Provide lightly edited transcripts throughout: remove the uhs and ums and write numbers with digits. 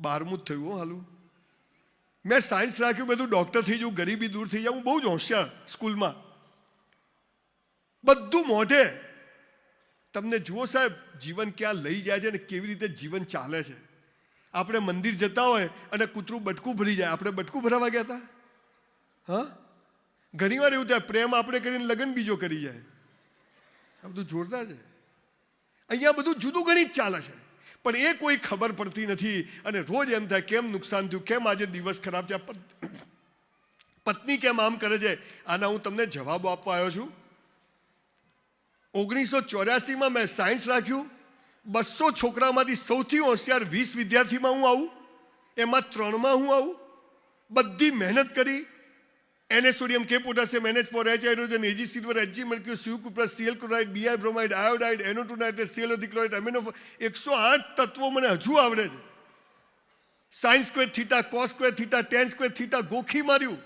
12મું જ થયું હાલું. મેં સાયન્સ રાખ્યું, બધું ડૉક્ટર થઈ જાઉં, ગરીબી દૂર થઈ જાઉં. હું બહુ જ હોશિયાર સ્કૂલમાં, બધું મોઢે. તમને જુઓ સાહેબ, જીવન ક્યાં લઈ જાય છે ને કેવી રીતે જીવન ચાલે છે. આપણે મંદિર જતા હોય અને કૂતરું બટકું ભરી જાય, આપણે બટકું ભરાવા ગયા હતા? હા, ઘણીવાર એવું થાય, પ્રેમ આપણે કરીને લગ્ન બીજો કરી જાય. આ બધું જોરદાર છે. અહીંયા બધું જુદું ગણિત ચાલે છે, પણ એ કોઈ ખબર પડતી નથી. અને રોજ એમ થાય કેમ નુકસાન થયું, કેમ આજે દિવસ ખરાબ છે, પત્ની કેમ આમ કરે છે. આના હું તમને જવાબો આપવા આવ્યો છું. 1984માં મેં સાયન્સ રાખ્યું. 200 છોકરામાંથી સૌથી હોશિયાર 20 વિદ્યાર્થીમાં હું આવું, એમાં 3માં હું આવું. બધી મહેનત કરી. NA sodium, K potassium, NH four, H hydrogen, Ag silver, Hg mercury, Cu cuprous, Cl chloride, Bi bromide, iodide, NO2 nitrate, ClO chloride, amino 108 તત્વો મને હજુ આવડે છે. Sine square theta, cos square theta, tan square theta ગોખી માર્યું.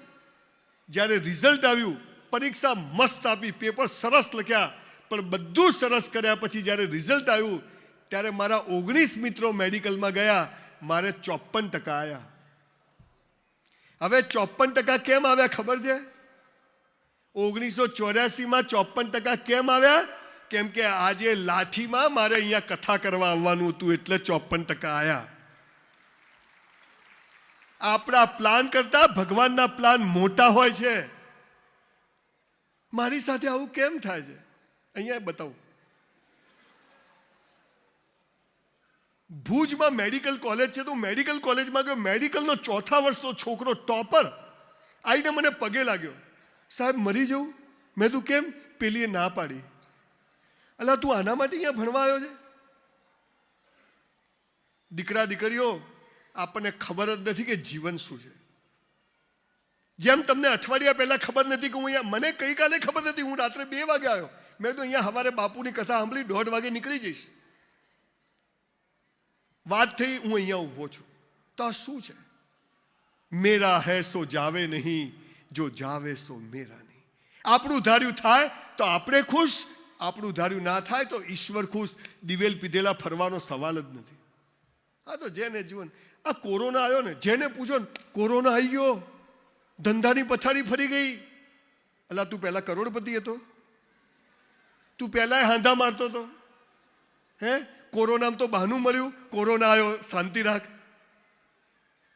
જ્યારે result આવ્યું, પરીક્ષા મસ્ત આપી, પેપર સરસ લખ્યા, પણ બધું સરસ કર્યા પછી જ્યારે રિઝલ્ટ આવ્યું ત્યારે મારા 19 મિત્રો મેડિકલમાં ગયા, મારે 54% આવ્યા. હવે 54% કેમ આવ્યા ખબર છે? 1984માં 54% કેમ આવ્યા? કેમ કે આજે લાઠીમાં મારે અહીંયા કથા કરવા આવવાનું હતું, એટલે 54% આવ્યા. આપણા પ્લાન કરતા ભગવાનના પ્લાન મોટા હોય છે. મારી સાથે આવું કેમ થાય છે? અહીંયા બતાવું. ભુજમાં મેડિકલ કોલેજ છે, તો મેડિકલ કોલેજમાં ગયો. મેડિકલનો 4થા વર્ષનો છોકરો ટોપર આવીને મને પગે લાગ્યો, સાહેબ મરી જવું. મેં તું કેમ? પેલીએ ના પાડી. અલા તું આના માટે અહીંયા ભણવા આવ્યો છે? દીકરા દીકરીઓ, આપણને ખબર જ નથી કે જીવન શું છે. જેમ તમને અઠવાડિયા પહેલા ખબર નથી કે હું અહીંયા, મને ગઈકાલે ખબર નથી, હું રાત્રે 2 વાગે આવ્યો. મેં તો અહીંયા સવારે બાપુની કથા સાંભળી, 1:30 વાગે નીકળી જઈશ. વાત થઈ, હું અહીંયા ઊભો છું. તો આ શું છે? મેરા હૈ સો જાવે નહીં, જો જાવે સો મેરા નહીં. આપણું ધાર્યું થાય તો આપણે ખુશ, આપણું ધાર્યું ના થાય તો ઈશ્વર ખુશ. દિવેલ પીધેલા ફરવાનો સવાલ જ નથી. હા, તો જેને જુઓ, આ કોરોના આવ્યો ને, જેને પૂછો ને કોરોના આવી ગયો, ધંધાની પથારી ફરી ગઈ. અલા તું પહેલા કરોડપતિ હતો? તું પહેલા હાંધા મારતો હતો? હે, કોરોનામાં તો બહાનું મળ્યું, કોરોના આવ્યો, શાંતિ રાખ.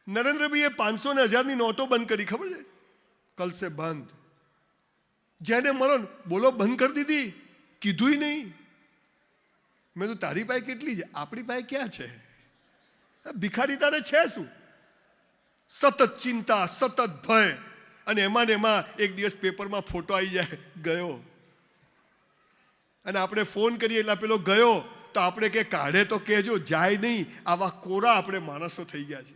નરેન્દ્રભાઈએ 500 ને 1000ની નોટો બંધ કરી, ખબર છે? કલ સે બંધ. જેને મળો ને બોલો બંધ કરી દીધી, કીધું નહીં. મેં તો તારી પાસે કેટલી છે? આપણી પાસે ક્યાં છે? ભિખારી તારે છે શું? સતત ચિંતા, સતત ભય, અને એમાં ને એમાં એક દિવસ પેપરમાં ફોટો આવી જાય, ગયો. અને આપણે ફોન કરીએ એટલે પેલો ગયો, તો આપણે કે કાઢે તો કહેજો, જાય નહીં. આવા કોરા આપણે માણસો થઈ ગયા છે.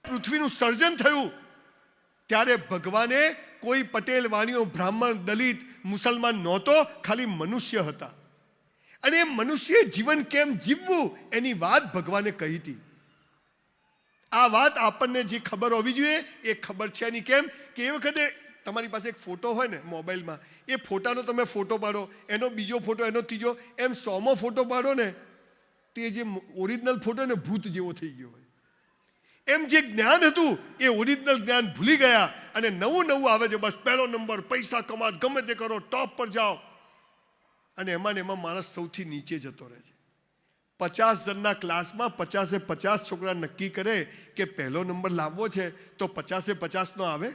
પૃથ્વીનું સર્જન થયું ત્યારે ભગવાને કોઈ પટેલ, વાણિયો, બ્રાહ્મણ, દલિત, મુસલમાન નહોતો, ખાલી મનુષ્ય હતા. અને એ મનુષ્ય જીવન કેમ જીવવું એની વાત ભગવાને કહી હતી. આ વાત આપણને જે ખબર હોવી જોઈએ એ ખબર છે નહીં. કેમ કે એ વખતે તમારી પાસે એક ફોટો હોય ને મોબાઈલમાં, એ ફોટાનો તમે ફોટો પાડો, એનો બીજો ફોટો, એનો ત્રીજો, એમ 100મો ફોટો પાડો ને, તો એ જે ઓરિજિનલ ફોટો ને ભૂત જેવો થઈ ગયો હોય. એમ જે જ્ઞાન હતું એ ઓરિજિનલ જ્ઞાન ભૂલી ગયા, અને નવું નવું આવે છે. બસ પહેલો નંબર, પૈસા કમાત, ગમે તે કરો, ટોપ પર જાઓ. અને એમાં ને એમાં માણસ સૌથી નીચે જતો રહે છે. 50 જણના ક્લાસમાં 50 છોકરા નક્કી કરે કે પહેલો નંબર લાવવો છે, તો 50 આવે?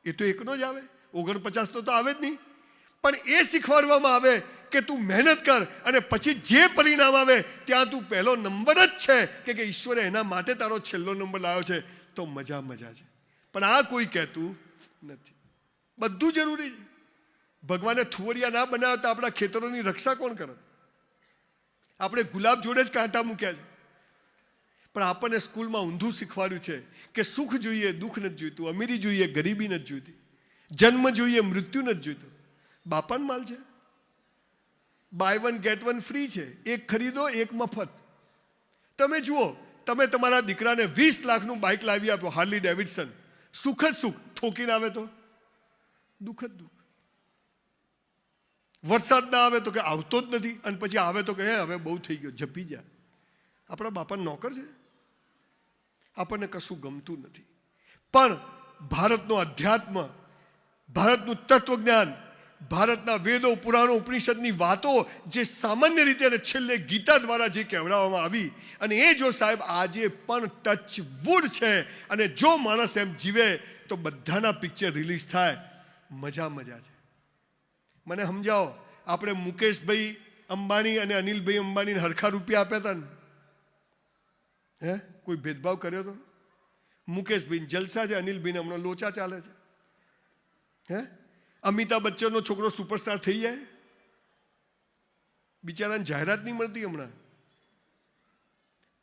એ તો એકનો જ આવે, 49 તો આવે જ નહીં. પણ એ શીખવાડવામાં આવે કે તું મહેનત કર, અને પછી જે પરિણામ આવે ત્યાં તું પહેલો નંબર જ છે, કે ઈશ્વરે એના માટે તારો છેલ્લો નંબર લાવ્યો છે, તો મજા છે. પણ આ કોઈ કહેતું નથી. બધું જરૂરી છે. ભગવાને થુવરિયા ના બનાવ્યા તો આપણા ખેતરોની રક્ષા કોણ કરે? આપણે ગુલાબ જોડે જ કાંટા મૂક્યા છે. પણ આપણને સ્કૂલમાં ઊંધું શીખવાડ્યું છે કે સુખ જોઈએ, દુઃખ નથી જોઈતું, અમીરી જોઈએ, ગરીબી નથી જોઈતી, જન્મ જોઈએ, મૃત્યુ નથી જોઈતું. બાપાનો માલ છે. બાય 1 ગેટ 1 ફ્રી છે. એક ખરીદો, એક મફત. તમે જુઓ, તમે તમારા દીકરાને 20 લાખનું બાઇક લાવી આપો, હાર્લી ડેવિડસન, સુખ જ સુખ, ઠોકીને આવે તો દુઃખ જ દુઃખ. વરસાદ ના આવે તો કે આવતો જ નથી, અને પછી આવે તો કે હવે બહુ થઈ ગયો, ઝપી જા. આપણા બાપાનો નોકર છે. આપણને કશું ગમતું નથી. પણ ભારતનો અધ્યાત્મ, ભારતનું તત્વજ્ઞાન, ભારતના વેદો, પુરાણો, ઉપનિષદની વાતો જે સામાન્ય રીતે અને છેલ્લે ગીતા દ્વારા જે કહેવડાવવામાં આવી, અને એ જો સાહેબ આજે પણ ટચ વુડ છે, અને જો માણસ એમ જીવે તો બધાના પિક્ચર રિલીઝ થાય. મજા છે. મને સમજાવો, આપણે મુકેશભાઈ અંબાણી અને અનિલભાઈ અંબાણીને હરખા રૂપિયા આપ્યા હતા ને? હે, કોઈ ભેદભાવ કર્યો તો? મુકેશભાઈ જલસા છે, અનિલભાઈને હમણાં લોચા ચાલે છે. હે, અમિતાભ બચ્ચનનો છોકરો સુપરસ્ટાર થઈ જાય, બિચારાને જાહેરાત નહીં મળતી હમણાં.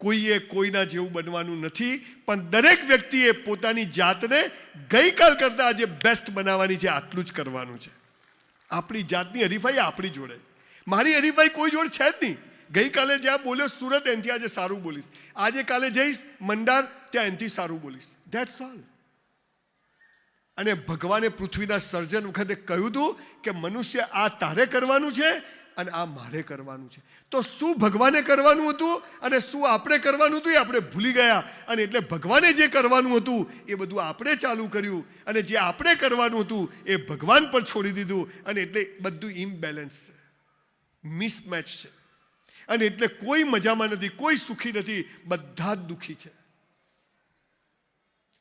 કોઈએ કોઈના જેવું બનવાનું નથી, પણ દરેક વ્યક્તિએ પોતાની જાતને ગઈકાલ કરતા આજે બેસ્ટ બનાવવાની છે. આટલું જ કરવાનું છે. આપણી જાતની હરીફાઈ આપણી જોડે, મારી હરીફાઈ કોઈ જોડે છે જ નહીં. ગઈકાલે જ્યાં બોલ્યો સુરત, એનાથી આજે સારું બોલીશ. આજે કાલે જઈશ મંડાર, ત્યાં એનાથી સારું બોલીશ. That's all. અને ભગવાને પૃથ્વીના સર્જન વખતે કહ્યું હતું કે મનુષ્ય આ તારે કરવાનું છે અને આ મારે કરવાનું છે. તો શું ભગવાને કરવાનું હતું અને શું આપણે કરવાનું હતું એ આપણે ભૂલી ગયા. અને એટલે ભગવાને જે કરવાનું હતું એ બધું આપણે ચાલુ કર્યું, અને જે આપણે કરવાનું હતું એ ભગવાન પર છોડી દીધું. અને એટલે બધું ઇમ્બેલેન્સ છે, મિસમેચ છે. અને એટલે કોઈ મજામાં નથી, કોઈ સુખી નથી, બધા જ દુઃખી છે.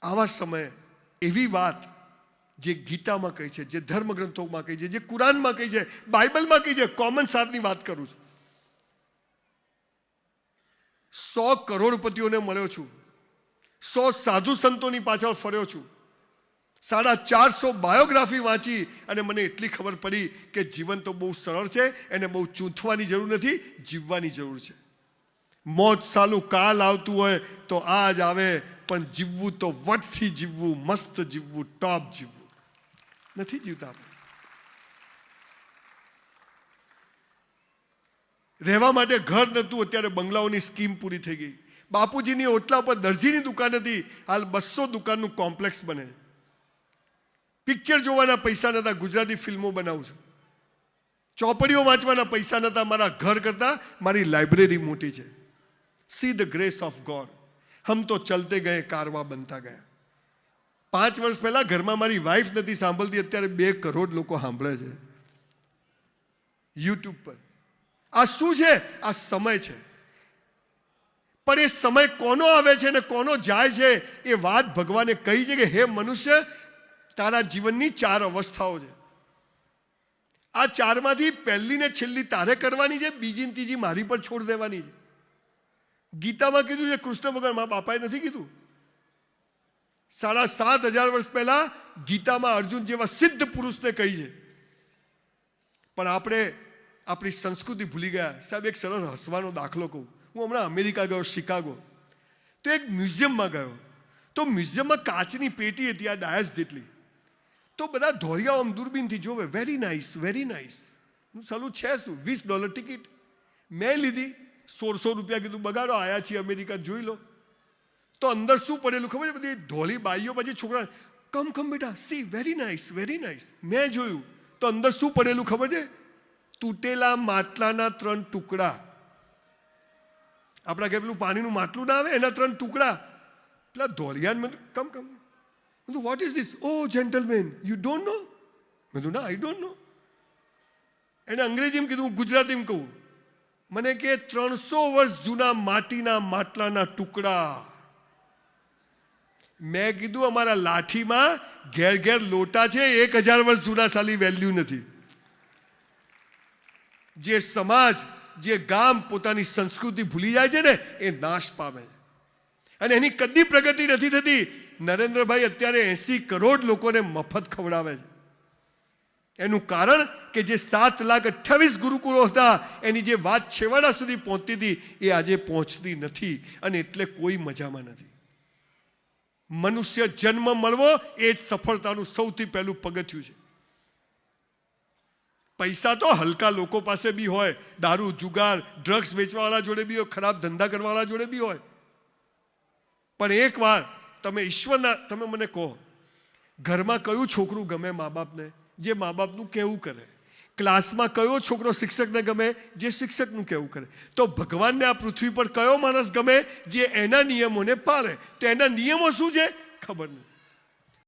આવા સમયે એવી વાત જે ગીતામાં કહી છે, જે ધર્મગ્રંથોમાં કહી છે, જે કુરાનમાં કહી છે, બાઇબલમાં કહી છે, કોમન સારની વાત કરું છું. 100 કરોડપતિઓને મળ્યો છું, 100 સાધુ સંતોની પાછળ ફર્યો છું, 450 બાયોગ્રાફી વાંચી, અને મને એટલી ખબર પડી કે જીવન તો બહુ સરળ છે, એને બહુ ચૂંથવાની જરૂર નથી, જીવવાની જરૂર છે. મોત સાલું કાલ આવતું હોય તો આજ આવે, પણ જીવવું તો વટથી જીવવું, મસ્ત જીવવું, ટોપ જીવવું. નથી જીવતા આપણે. રહેવા માટે ઘર નહોતું, અત્યારે બંગલાઓની સ્કીમ પૂરી થઈ ગઈ. બાપુજીની ઓટલા પર દરજીની દુકાન હતી, હાલ 200 દુકાનનું કોમ્પ્લેક્સ બને. પિક્ચર જોવાના પૈસા નહોતા, ગુજરાતી ફિલ્મો બનાવું છું. ચોપડીઓ વાંચવાના પૈસા નહોતા, મારા ઘર કરતાં મારી લાઇબ્રેરી મોટી છે. See the grace of God. હમ તો ચલતે ગયે, કારવા બનતા ગયા. 5 વર્ષ પહેલા ઘરમાં મારી વાઈફ નથી સાંભળતી, અત્યારે 2 કરોડ લોકો સાંભળે છે યુટ્યુબ પર. આ શું છે? આ સમય છે. પણ એ સમય કોનો આવે છે ને કોનો જાય છે એ વાત ભગવાને કહી છે કે હે મનુષ્ય, તારા જીવનની 4 અવસ્થાઓ છે. આ 4માંથી પહેલી ને છેલ્લી તારે કરવાની છે, બીજી ને ત્રીજી મારી પર છોડ દેવાની છે. ગીતામાં કીધું છે, કૃષ્ણ ભગવાન, મારા બાપાએ નથી કીધું. 7,500 વર્ષ પહેલા ગીતામાં અર્જુન જેવા સિદ્ધ પુરુષને કહી છે. પણ આપણે આપણી સંસ્કૃતિ ભૂલી ગયા. સાહેબ, એક સરસ હસવાનો દાખલો કહું. હું હમણાં અમેરિકા ગયો, શિકાગો, તો એક મ્યુઝિયમમાં ગયો. તો મ્યુઝિયમમાં કાચની પેટી હતી, આ ડાયસ જેટલી. તો બધા ધોરિયાઓ આમ દૂરબીનથી જોવે, વેરી નાઇસ, વેરી નાઇસ. હું સાલું છે શું, $20 ટિકિટ. મેં લીધી, 1,600 રૂપિયા. કીધું બગાડો, આયા છીએ અમેરિકા, જોઈ લો. તો અંદર શું પડેલું ખબર છે? બધી ધોળી બાઈઓ, પછી છોકરા, કમ બેટા, C, very nice, very nice. મેં જોયું તો અંદર શું પડેલું ખબર છે? તૂટેલા માટલાના 3 ટુકડા. આપણા ઘરે પેલું પાણીનું માટલું ના આવે, એના 3 ટુકડા. પેલા ધોળિયાને મેં come what is this? Oh gentleman, you don't know? મેં કીધું ના, આઈ ડોન્ટ નો. એને અંગ્રેજીમાં કીધું, ગુજરાતીમાં કહું. મને કે 300 વર્ષ જૂના માટીના માટલાના ટુકડા. મેં કીધું અમારા લાઠીમાં ઘેર લોટા છે, 1000 વર્ષ જૂના, સાલી વેલ્યુ નથી. જે સમાજ, જે ગામ પોતાની સંસ્કૃતિ ભૂલી જાય છે ને, એ નાશ પામે. અને એની કદી પ્રગતિ નથી થતી. નરેન્દ્રભાઈ અત્યારે 80 કરોડ લોકોને મફત ખવડાવે છે. એનું કારણ કે જે 7,28,000 ગુરુકુળો હતા, એની જે વાત છેવાડા સુધી પહોંચતી હતી, એ આજે પહોંચતી નથી. અને એટલે કોઈ મજામાં નથી. મનુષ્ય જન્મ મળવો એ જ સફળતાનું સૌથી પહેલું પગથિયું છે. પૈસા તો હલકા લોકો પાસે બી હોય, દારૂ, જુગાર, ડ્રગ્સ વેચવાવાળા જોડે બી હોય, ખરાબ ધંધા કરવાવાળા જોડે બી હોય. પણ એકવાર તમે ઈશ્વરના, તમે મને કહો, ઘરમાં કયું છોકરું ગમે મા બાપને? જે મા બાપનું કેવું કરે. ક્લાસમાં કયો છોકરો શિક્ષકને ગમે? જે શિક્ષકનું કહેવું કરે. તો ભગવાનને આ પૃથ્વી પર કયો માણસ ગમે? જે એના નિયમોને પાળે. તો એના નિયમો શું છે? ખબર નથી.